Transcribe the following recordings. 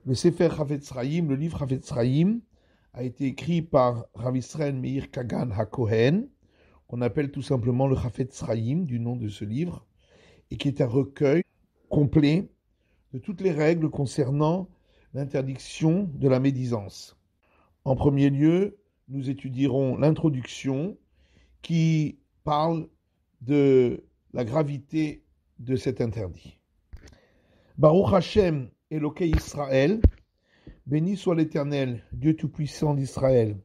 Le Sefer Chafetz Chaim, le livre Chafetz Chaim, a été écrit par Rav Israël Meir Kagan HaKohen, qu'on appelle tout simplement le Chafetz Chaim, du nom de ce livre, et qui est un recueil complet de toutes les règles concernant l'interdiction de la médisance. En premier lieu, nous étudierons l'introduction qui parle de la gravité de cet interdit. Baruch Hashem, Elokei Israël, béni soit l'Éternel, Dieu Tout-Puissant d'Israël,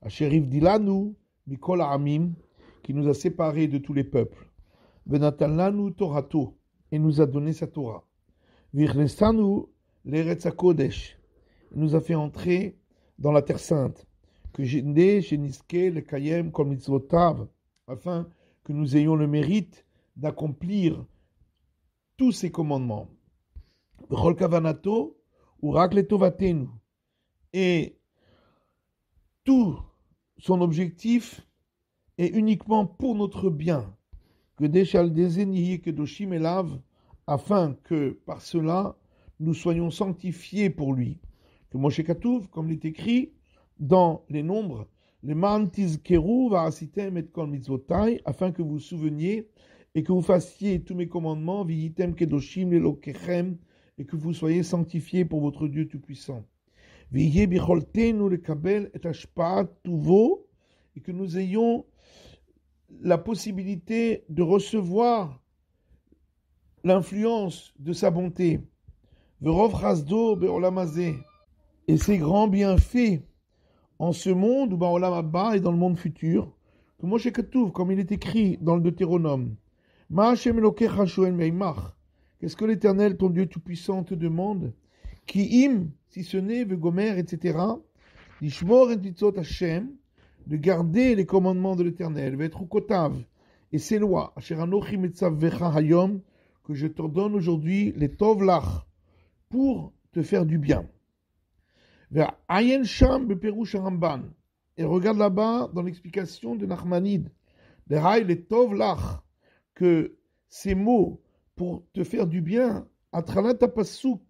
Asher Hivdilanu Mikol Ha'amim, qui nous a séparés de tous les peuples, Venatan lanu Torato, et nous a donné sa Torah, Virnesanu l'Eretz HaKodesh, il nous a fait entrer dans la Terre Sainte, que Geniske le Kayem Kol Mitzvotav, afin que nous ayons le mérite d'accomplir tous ses commandements. B'chol kavanato urak letovatenu, et tout son objectif est uniquement pour notre bien, que Deshal Dezenihi Kedoshim Elav, afin que par cela nous soyons sanctifiés pour lui. Que Moshe Katuv, comme il est écrit dans les Nombres, les man tizkeru va'asitem et kol mitzvotai, afin que vous vous souveniez et que vous fassiez tous mes commandements, viyitem kedoshim lelokechem, et que vous soyez sanctifiés pour votre Dieu Tout-Puissant. Viyeh bicholtenu lekabel et hashpa'at tuvo, et que nous ayons la possibilité de recevoir l'influence de sa bonté. Verov chasdo be'olam hazeh, et ses grands bienfaits en ce monde, ou ba'olam haba, et dans le monde futur, que Moshe Katuv, comme il est écrit dans le Deutéronome, Ma Hashem Elokecha shoel meimach, qu'est-ce que l'Éternel, ton Dieu Tout-Puissant, te demande? Ki im, si ce n'est, vegomer, etc., lishmor et mitzvot Hashem, de garder les commandements de l'Éternel, ve'etrukotav, et ses lois, asher anochi metzavvecha hayom, que je t'ordonne aujourd'hui, les tov lach, pour te faire du bien. Ayen Sham beperush Ramban, et regarde là-bas dans l'explication de Nachmanide, les tov lach, que ces mots pour te faire du bien, atralat pasuk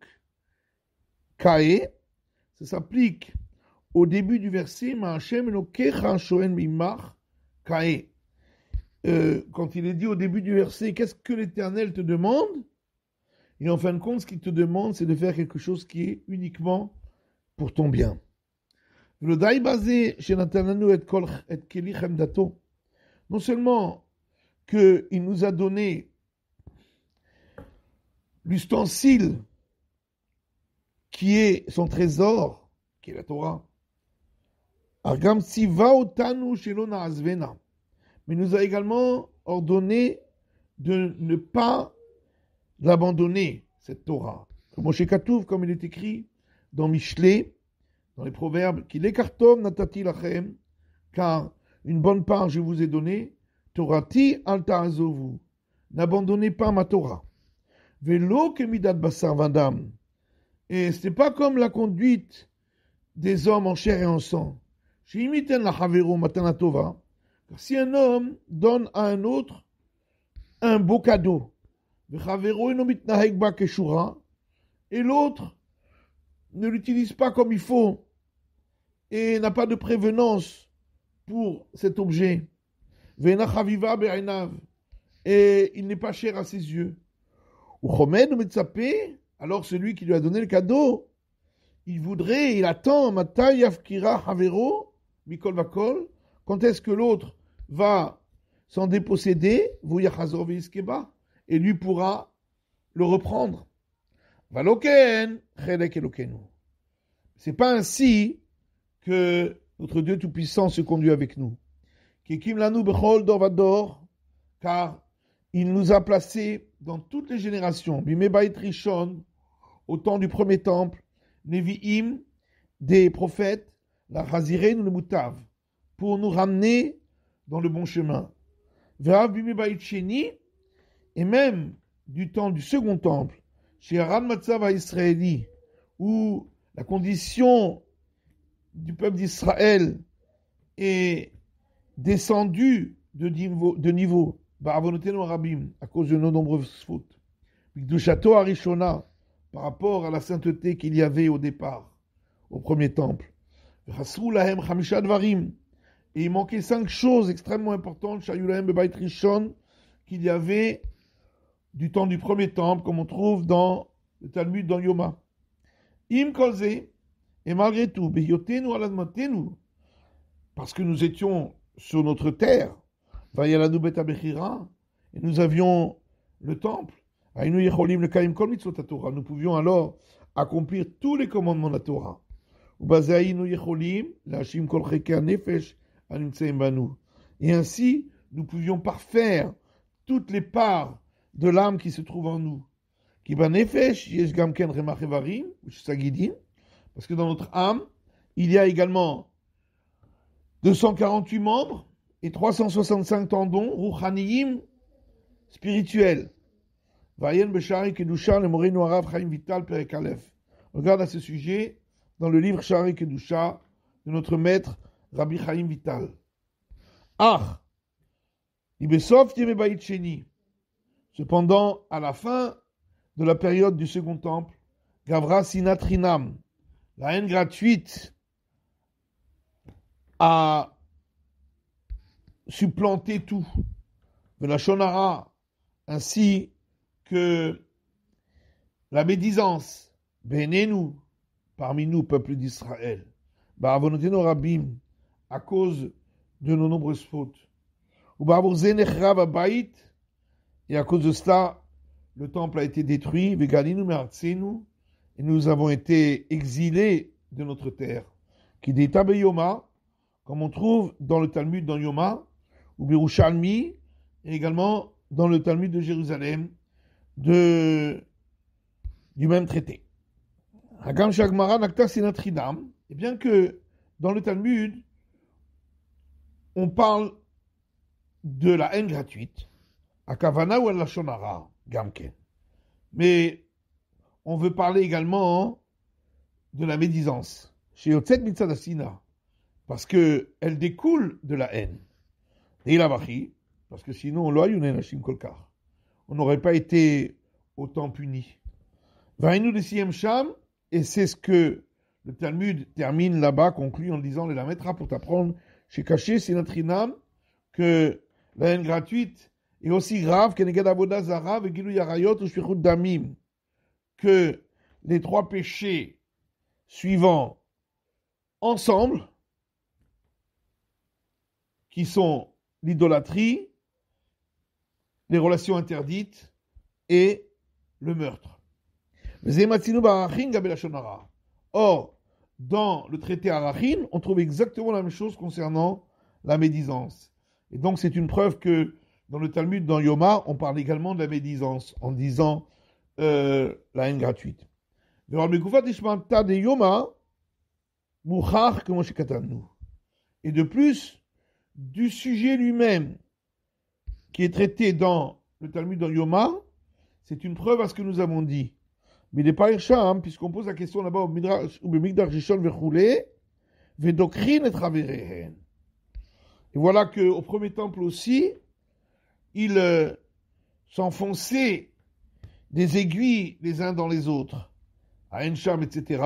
kae, ça s'applique au début du verset Ma Hashem Elokecha shoel mimach kae. Quand il est dit au début du verset, qu'est-ce que l'Éternel te demande? Et en fin de compte, ce qu'il te demande, c'est de faire quelque chose qui est uniquement pour ton bien. Non seulement qu'il nous a donné l'ustensile qui est son trésor, qui est la Torah, mais il nous a également ordonné de ne pas l'abandonner, cette Torah. Comme Moshe Katuv, comme il est écrit dans Mishlé, dans les proverbes, qu'il écartove natati lachem, car une bonne part je vous ai donné, Torati al ta'azovu, n'abandonnez pas ma Torah. Velo kemidat basar vadam, et ce n'est pas comme la conduite des hommes en chair et en sang. Sheimiten la havero matana tova, car si un homme donne à un autre un beau cadeau, vechavero eno mitnahek ba keshura, et l'autre ne l'utilise pas comme il faut et n'a pas de prévenance pour cet objet, ve'ena chaviva be'ainav, et il n'est pas cher à ses yeux, ou chomed ou metzapé, alors celui qui lui a donné le cadeau, il voudrait, il attend, matai yafkira havero mikol vakol, quand est-ce que l'autre va s'en déposséder, vuyachazor veiskeba, et lui pourra le reprendre. Valoken chelek elokenu. C'est pas ainsi que notre Dieu Tout-Puissant se conduit avec nous. Kekim lanu bechol dor vador, car il nous a placés dans toutes les générations. Bimé bait rishon, au temps du premier temple, nevi'im, des prophètes, la chazirenu le mutav, pour nous ramener dans le bon chemin. Ve'av bimé bait sheni, et même du temps du second temple, chez Aran Matzav Israéli, où la condition du peuple d'Israël est descendue de niveau, à cause de nos nombreuses fautes. B'kdushato Arishona, par rapport à la sainteté qu'il y avait au départ, au premier temple. Et il manquait 5 choses extrêmement importantes, qu'il y avait du temps du premier temple, comme on trouve dans le Talmud dans Yoma. Im kolze, et malgré tout, parce que nous étions sur notre terre, et nous avions le temple, nous pouvions alors accomplir tous les commandements de la Torah. Et ainsi, nous pouvions parfaire toutes les parts de l'âme qui se trouve en nous. Parce que dans notre âme, il y a également 248 membres et 365 tendons, ruchaniyim, spirituels. Regarde à ce sujet dans le livre Shari Kedusha de notre maître Rabbi Chaim Vital. Cependant, à la fin de la période du second temple, Gavra Sinatrinam, la haine gratuite, a supplanté tout. La Shonara, ainsi que la médisance, Benenu, parmi nous, peuple d'Israël, Ba'avonotenu Rabim, à cause de nos nombreuses fautes. Et à cause de cela, le temple a été détruit, Vegalinu Me'artzenu, et nous avons été exilés de notre terre. Qui détabe Yoma, comme on trouve dans le Talmud dans Yoma, ou Birushalmi, et également dans le Talmud de Jérusalem, du même traité. Hagam Shagmara Nakta Sinatridam, et bien que dans le Talmud, on parle de la haine gratuite, à Kavana ou à la Shonara, Gamken. Mais on veut parler également de la médisance, chez Yotzet Mitzadasina, parce qu'elle découle de la haine. Et il a vachi, parce que sinon, on n'aurait pas été autant puni. Vainu de Siem Sham, et c'est ce que le Talmud termine là-bas, conclut en disant, la mettra pour t'apprendre, chez Caché, c'est notre inam, que la haine gratuite est aussi grave que Neged Avodah Zara, Vegilu Yarayot ou Shvichut Damim, que les 3 péchés suivants ensemble, qui sont l'idolâtrie, les relations interdites et le meurtre. Or, dans le traité Arachin, on trouve exactement la même chose concernant la médisance. Et donc, c'est une preuve que dans le Talmud, dans Yoma, on parle également de la médisance en disant la haine gratuite. Et de plus, du sujet lui-même qui est traité dans le Talmud dans Yoma, c'est une preuve à ce que nous avons dit. Mais les Païrcham, puisqu'on pose la question là-bas au Migdar Rishon Vechoulé, Vedokrin et Traverehen. Et voilà qu'au premier temple aussi, il s'enfonçait des aiguilles les uns dans les autres. À Ensham, etc.,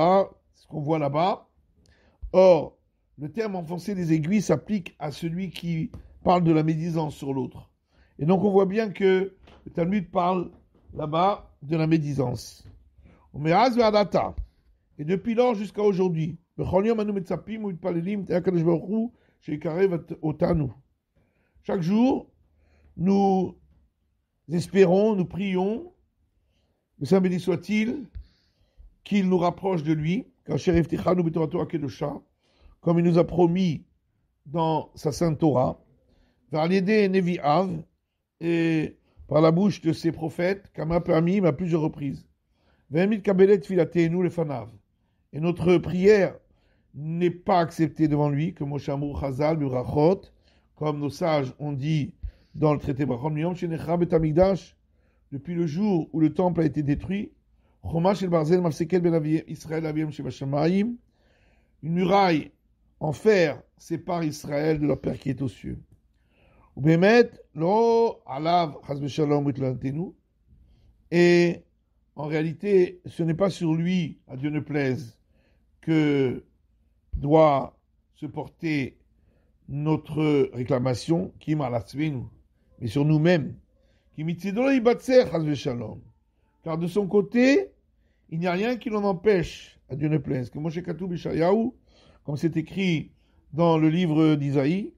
ce qu'on voit là-bas. Or, le terme enfoncer des aiguilles s'applique à celui qui parle de la médisance sur l'autre. Et donc on voit bien que le Talmud parle là-bas de la médisance. Et depuis lors jusqu'à aujourd'hui, chaque jour, nous espérons, nous prions, le Saint béni soit-il, qu'il nous rapproche de lui, comme il nous a promis dans sa sainte Torah, et par la bouche de ses prophètes, Kama Pamim à plusieurs reprises. Et notre prière n'est pas acceptée devant lui, comme Moshamur Chazal, Burachot, comme nos sages ont dit dans le traité Brachot, depuis le jour où le temple a été détruit, une muraille en fer sépare Israël de leur Père qui est aux cieux. Et en réalité, ce n'est pas sur lui, à Dieu ne plaise, que doit se porter notre réclamation, qui malatzvenu, mais sur nous-mêmes. Car de son côté, il n'y a rien qui l'en empêche, à Dieu ne plaise. Comme comme c'est écrit dans le livre d'Isaïe,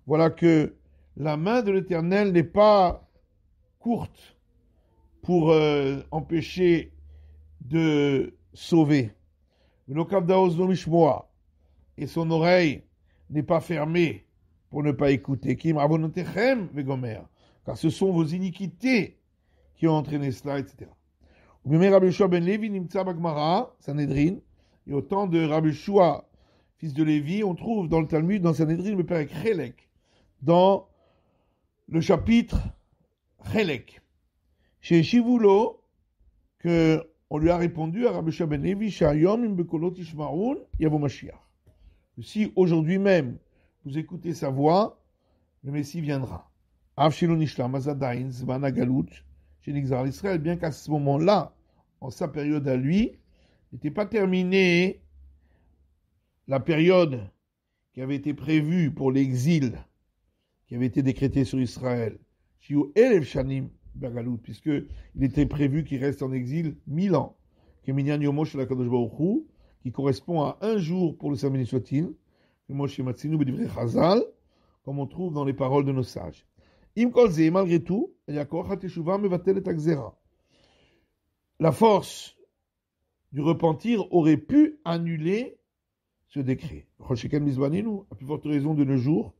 voilà que la main de l'Éternel n'est pas courte pour empêcher de sauver. Et son oreille n'est pas fermée pour ne pas écouter. Car ce sont vos iniquités qui ont entraîné cela, etc. Rabbi Yoshua ben Levi nimtza b'Gemara, Sanhedrin, et au temps de Rabbi Yoshua, fils de Lévi, on trouve dans le Talmud, dans Sanhedrin, le père Chelek, dans le chapitre Chelek, chez Shivulo, que on lui a répondu à Rabbi Yoshua ben Levi, Shayom im bekolot ishmaun yavo Mashiach. Si aujourd'hui même vous écoutez sa voix, le Messie viendra. Av shelo nishlam azadain zman hagalut shenigzar l'Israël, bien qu'à ce moment-là, en sa période à lui, n'était pas terminée la période qui avait été prévue pour l'exil, qui avait été décrété sur Israël, Shiu Elev Shanim Bagalut, puisqu'il était prévu qu'il reste en exil 1000 ans, Keminyan Yomo Shel HaKadosh Baruch Hu, qui correspond à un jour pour le saint soit-il, comme on trouve dans les paroles de nos sages. Im kol ze, malgré tout, la force du repentir aurait pu annuler ce décret. À plus forte raison de nos jours,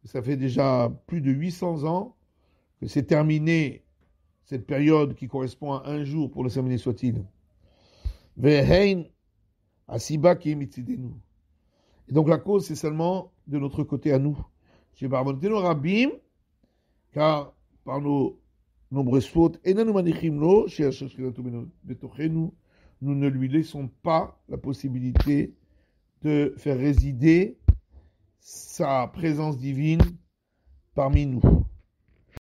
ça fait déjà plus de 800 ans que c'est terminé cette période qui correspond à un jour pour le saint soit-il. Et donc la cause, c'est seulement de notre côté à nous. Car par nos nombreuses fautes, nous ne lui laissons pas la possibilité de faire résider sa présence divine parmi nous.